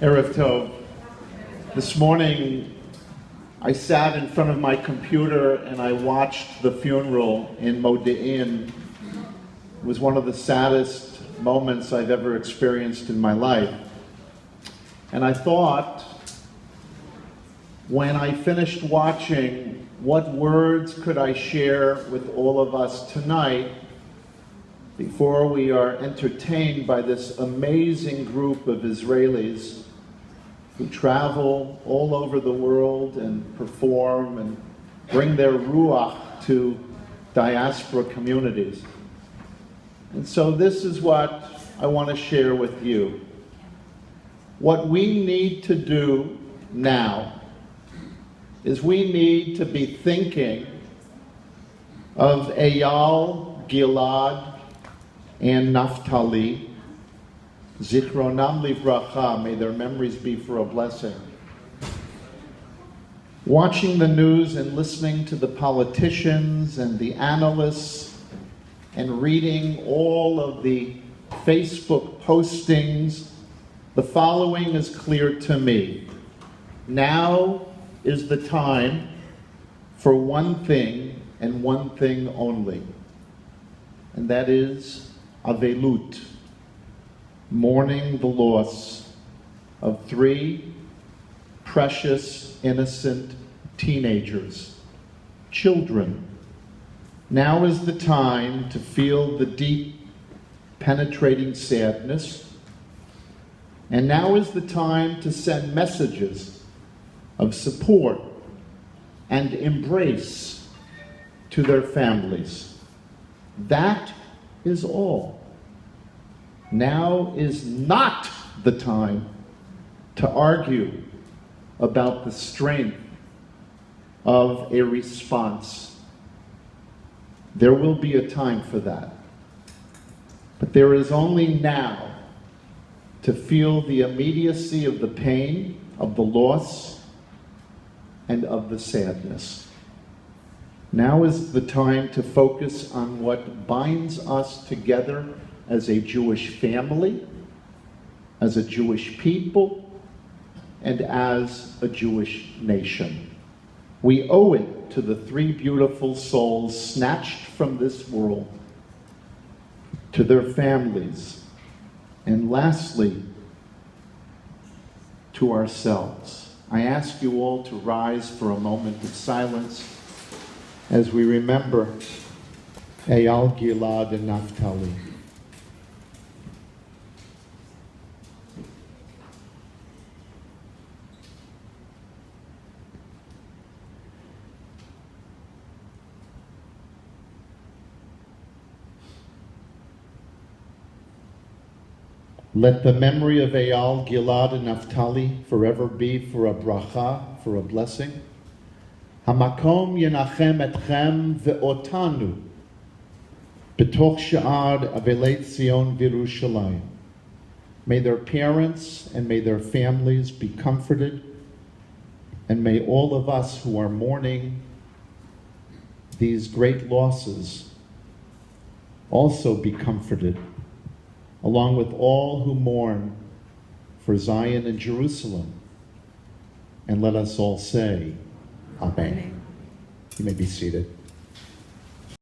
Erev Tov. This morning, I sat in front of my computer and I watched the funeral in Modiin. It was one of the saddest moments I've ever experienced in my life. And I thought, when I finished watching, what words could I share with all of us tonight before we are entertained by this amazing group of Israelis who travel all over the world and perform and bring their ruach to diaspora communities. And so this is what I want to share with you. What we need to do now is we need to be thinking of Eyal, Gilad, and Naphtali, Zichronam Livracha, may their memories be for a blessing. Watching the news and listening to the politicians and the analysts and reading all of the Facebook postings, the following is clear to me. Now is the time for one thing and one thing only, and that is Avelut, mourning the loss of 3 precious, innocent teenagers, children. Now is the time to feel the deep, penetrating sadness, and now is the time to send messages of support and embrace to their families. That is all. Now is not the time to argue about the strength of a response. There will be a time for that. But there is only now to feel the immediacy of the pain, of the loss, and of the sadness. Now is the time to focus on what binds us together as a Jewish family, as a Jewish people, and as a Jewish nation. We owe it to the 3 beautiful souls snatched from this world, to their families, and lastly, to ourselves. I ask you all to rise for a moment of silence as we remember Eyal, Gilad, and Naphtali. Let the memory of Eyal, Gilad, and Naphtali forever be for a bracha, for a blessing. Hamakom yenachem etchem ve'otanu b'toch she'ar avelei Zion v'Yerushalayim. May their parents and may their families be comforted, and may all of us who are mourning these great losses also be comforted, along with all who mourn for Zion and Jerusalem. And let us all say, Amen. You may be seated.